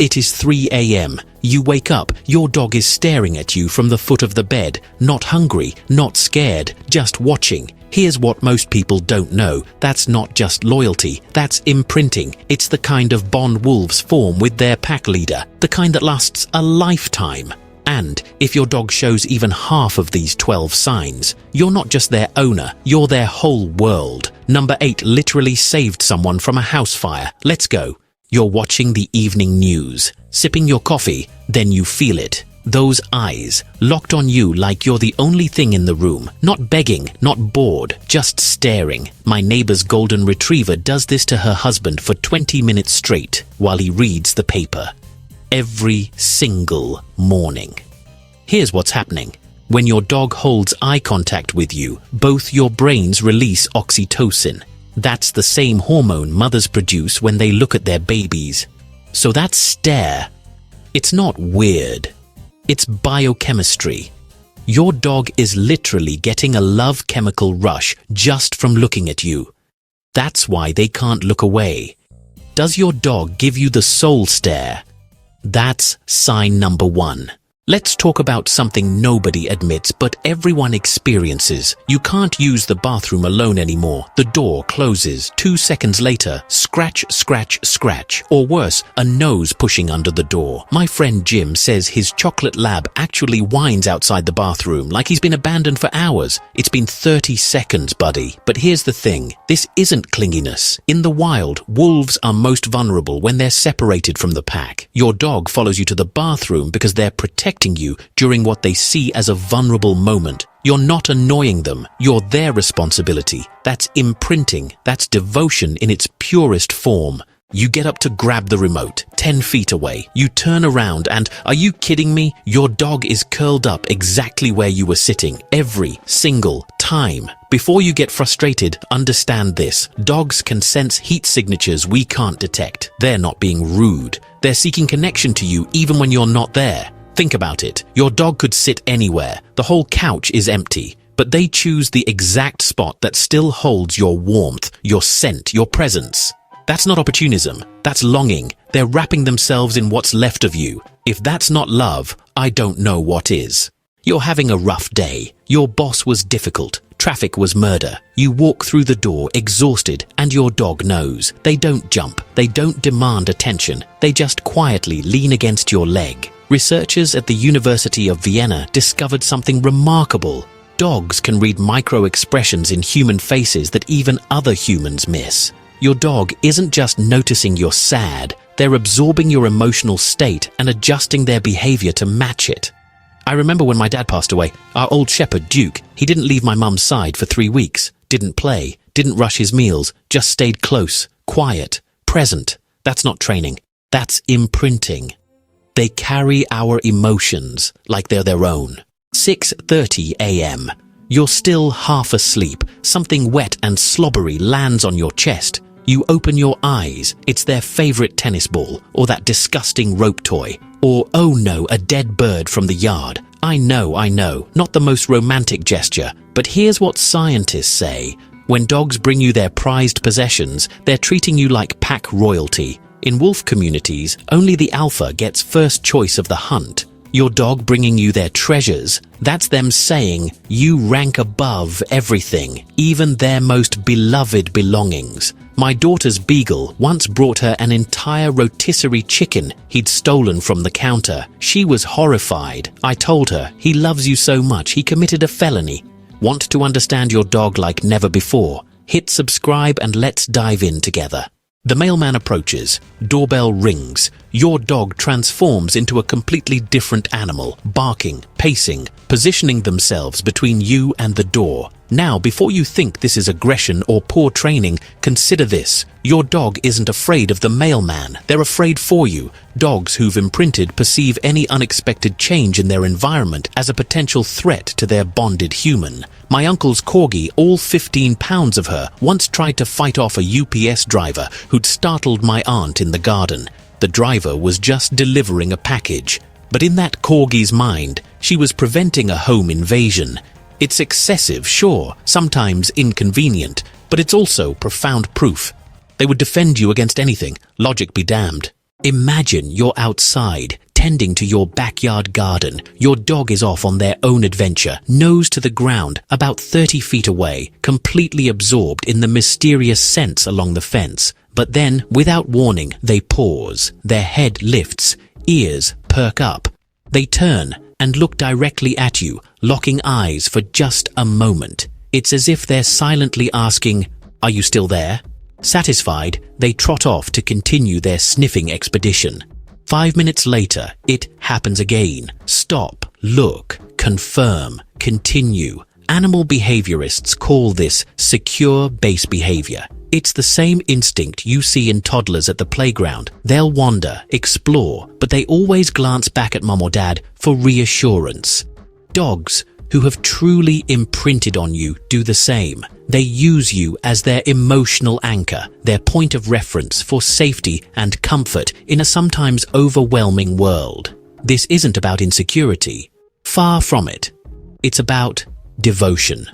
It is 3 a.m. You wake up, your dog is staring at you from the foot of the bed, not hungry, not scared, just watching. Here's what most people don't know. That's not just loyalty, that's imprinting. It's the kind of bond wolves form with their pack leader, the kind that lasts a lifetime. And if your dog shows even half of these 12 signs, you're not just their owner, you're their whole world. Number 8 literally saved someone from a house fire. Let's go. You're watching the evening news, sipping your coffee, then you feel it. Those eyes, locked on you like you're the only thing in the room, not begging, not bored, just staring. My neighbor's golden retriever does this to her husband for 20 minutes straight while he reads the paper. Every single morning. Here's what's happening. When your dog holds eye contact with you, both your brains release oxytocin. That's the same hormone mothers produce when they look at their babies. So that stare, it's not weird. It's biochemistry. Your dog is literally getting a love chemical rush just from looking at you. That's why they can't look away. Does your dog give you the soul stare? That's sign number 1. Let's talk about something nobody admits but everyone experiences. You can't use the bathroom alone anymore. The door closes. 2 seconds later, scratch, scratch, scratch. Or worse, a nose pushing under the door. My friend Jim says his chocolate lab actually whines outside the bathroom like he's been abandoned for hours. It's been 30 seconds, buddy. But here's the thing. This isn't clinginess. In the wild, wolves are most vulnerable when they're separated from the pack. Your dog follows you to the bathroom because they're protecting you during what they see as a vulnerable moment. You're not annoying them, you're their responsibility. That's imprinting, that's devotion in its purest form. You get up to grab the remote, 10 feet away. You turn around and, are you kidding me? Your dog is curled up exactly where you were sitting, every single time. Before you get frustrated, understand this. Dogs can sense heat signatures we can't detect. They're not being rude. They're seeking connection to you even when you're not there. Think about it. Your dog could sit anywhere. The whole couch is empty. But they choose the exact spot that still holds your warmth, your scent, your presence. That's not opportunism. That's longing. They're wrapping themselves in what's left of you. If that's not love, I don't know what is. You're having a rough day. Your boss was difficult. Traffic was murder. You walk through the door exhausted, and your dog knows. They don't jump. They don't demand attention. They just quietly lean against your leg. Researchers at the University of Vienna discovered something remarkable. Dogs can read micro-expressions in human faces that even other humans miss. Your dog isn't just noticing you're sad, they're absorbing your emotional state and adjusting their behavior to match it. I remember when my dad passed away, our old shepherd, Duke, he didn't leave my mum's side for 3 weeks, didn't play, didn't rush his meals, just stayed close, quiet, present. That's not training, that's imprinting. They carry our emotions like they're their own. 6:30 a.m. You're still half asleep. Something wet and slobbery lands on your chest. You open your eyes. It's their favorite tennis ball, or that disgusting rope toy, or, oh no, a dead bird from the yard. I know, not the most romantic gesture, but here's what scientists say. When dogs bring you their prized possessions, they're treating you like pack royalty. In wolf communities, only the alpha gets first choice of the hunt. Your dog bringing you their treasures, that's them saying you rank above everything, even their most beloved belongings. My daughter's beagle once brought her an entire rotisserie chicken he'd stolen from the counter. She was horrified. I told her, he loves you so much he committed a felony. Want to understand your dog like never before? Hit subscribe and let's dive in together. The mailman approaches, doorbell rings, your dog transforms into a completely different animal, barking, pacing, positioning themselves between you and the door. Now, before you think this is aggression or poor training, consider this. Your dog isn't afraid of the mailman, they're afraid for you. Dogs who've imprinted perceive any unexpected change in their environment as a potential threat to their bonded human. My uncle's corgi, all 15 pounds of her, once tried to fight off a UPS driver who'd startled my aunt in the garden. The driver was just delivering a package. But in that corgi's mind, she was preventing a home invasion. It's excessive, sure, sometimes inconvenient, but it's also profound proof. They would defend you against anything, logic be damned. Imagine you're outside, tending to your backyard garden. Your dog is off on their own adventure, nose to the ground, about 30 feet away, completely absorbed in the mysterious scents along the fence. But then, without warning, they pause. Their head lifts, ears perk up. They turn and look directly at you, locking eyes for just a moment. It's as if they're silently asking, "Are you still there?" Satisfied, they trot off to continue their sniffing expedition. 5 minutes later, it happens again. Stop, look, confirm, continue. Animal behaviorists call this secure base behavior. It's the same instinct you see in toddlers at the playground. They'll wander, explore, but they always glance back at mom or dad for reassurance. Dogs who have truly imprinted on you do the same. They use you as their emotional anchor, their point of reference for safety and comfort in a sometimes overwhelming world. This isn't about insecurity. Far from it. It's about devotion.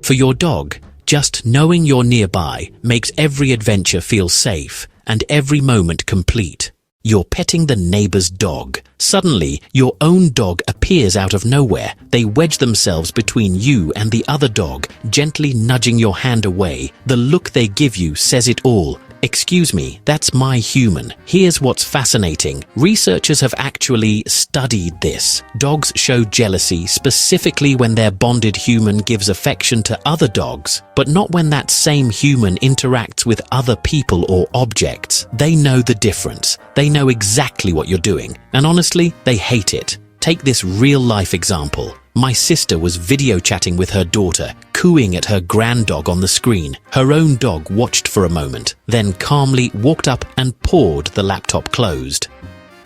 For your dog, just knowing you're nearby makes every adventure feel safe and every moment complete. You're petting the neighbor's dog. Suddenly, your own dog appears out of nowhere. They wedge themselves between you and the other dog, gently nudging your hand away. The look they give you says it all. "Excuse me, that's my human." Here's what's fascinating. Researchers have actually studied this. Dogs show jealousy specifically when their bonded human gives affection to other dogs, but not when that same human interacts with other people or objects. They know the difference. They know exactly what you're doing, and honestly, they hate it. Take this real-life example. My sister was video chatting with her daughter, cooing at her granddog on the screen. Her own dog watched for a moment, then calmly walked up and pawed the laptop closed.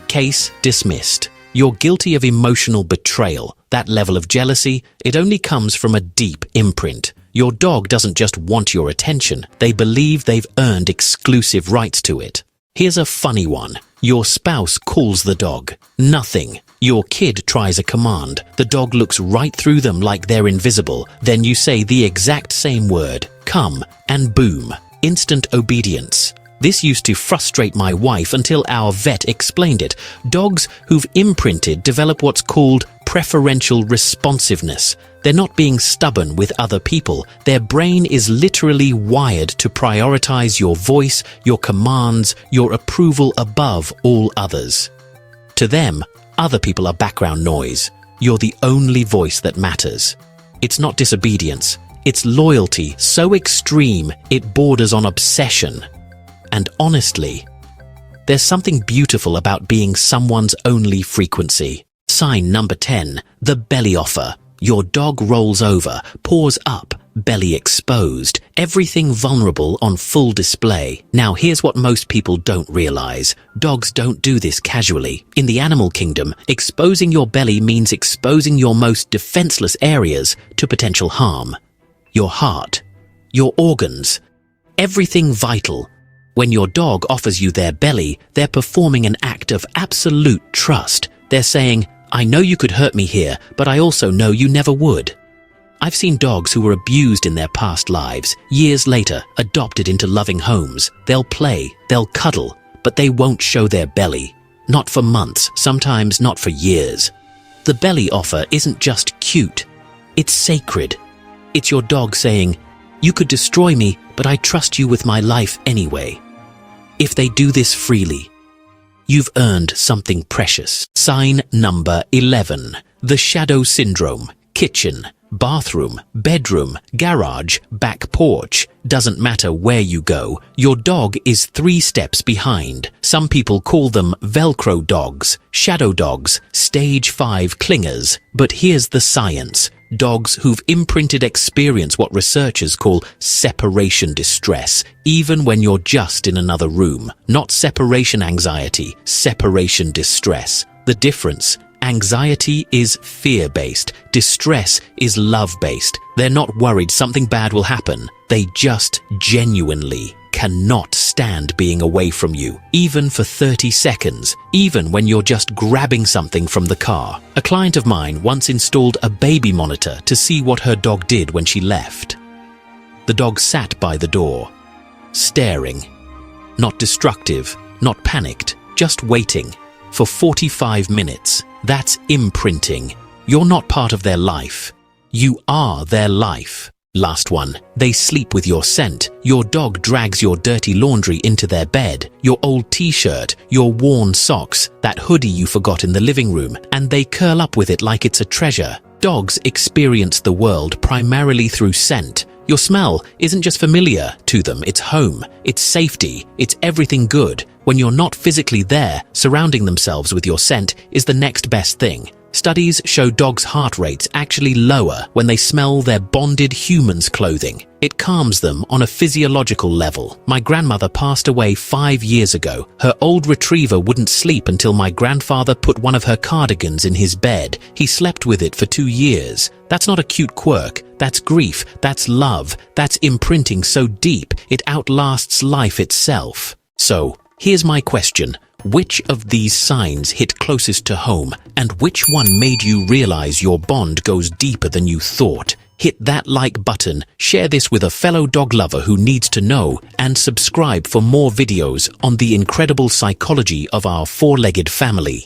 Case dismissed. You're guilty of emotional betrayal. That level of jealousy, it only comes from a deep imprint. Your dog doesn't just want your attention. They believe they've earned exclusive rights to it. Here's a funny one. Your spouse calls the dog. Nothing. Your kid tries a command. The dog looks right through them like they're invisible. Then you say the exact same word, "come," and boom, instant obedience. This used to frustrate my wife until our vet explained it. Dogs who've imprinted develop what's called preferential responsiveness. They're not being stubborn with other people. Their brain is literally wired to prioritize your voice, your commands, your approval above all others. To them, other people are background noise. You're the only voice that matters. It's not disobedience. It's loyalty so extreme it borders on obsession. And honestly, there's something beautiful about being someone's only frequency. Sign number 10, the belly offer. Your dog rolls over, paws up, belly exposed, everything vulnerable on full display. Now here's what most people don't realize. Dogs don't do this casually. In the animal kingdom, exposing your belly means exposing your most defenseless areas to potential harm. Your heart, your organs, everything vital. When your dog offers you their belly, they're performing an act of absolute trust. They're saying, "I know you could hurt me here, but I also know you never would." I've seen dogs who were abused in their past lives, years later, adopted into loving homes. They'll play, they'll cuddle, but they won't show their belly. Not for months, sometimes not for years. The belly offer isn't just cute, it's sacred. It's your dog saying, "You could destroy me, but I trust you with my life anyway." If they do this freely, you've earned something precious. Sign number 11, the shadow syndrome. Kitchen, bathroom, bedroom, garage, back porch. Doesn't matter where you go, your dog is 3 steps behind. Some people call them Velcro dogs, shadow dogs, stage 5 clingers. But here's the science. Dogs who've imprinted experience what researchers call separation distress, even when you're just in another room. Not separation anxiety, separation distress. The difference? Anxiety is fear-based. Distress is love-based. They're not worried something bad will happen. They just genuinely cannot stand being away from you, even for 30 seconds, even when you're just grabbing something from the car. A client of mine once installed a baby monitor to see what her dog did when she left. The dog sat by the door, staring. Not destructive, not panicked, just waiting. For 45 minutes. That's imprinting. You're not part of their life. You are their life. Last one. They sleep with your scent. Your dog drags your dirty laundry into their bed, your old t-shirt, your worn socks, that hoodie you forgot in the living room, and they curl up with it like it's a treasure. Dogs experience the world primarily through scent. Your smell isn't just familiar to them, it's home, it's safety, it's everything good. When you're not physically there, surrounding themselves with your scent is the next best thing. Studies show dogs' heart rates actually lower when they smell their bonded humans' clothing. It calms them on a physiological level. My grandmother passed away 5 years ago. Her old retriever wouldn't sleep until my grandfather put one of her cardigans in his bed. He slept with it for 2 years. That's not a cute quirk. That's grief. That's love. That's imprinting so deep it outlasts life itself. So, here's my question. Which of these signs hit closest to home, and which one made you realize your bond goes deeper than you thought? Hit that like button, share this with a fellow dog lover who needs to know, and subscribe for more videos on the incredible psychology of our four-legged family.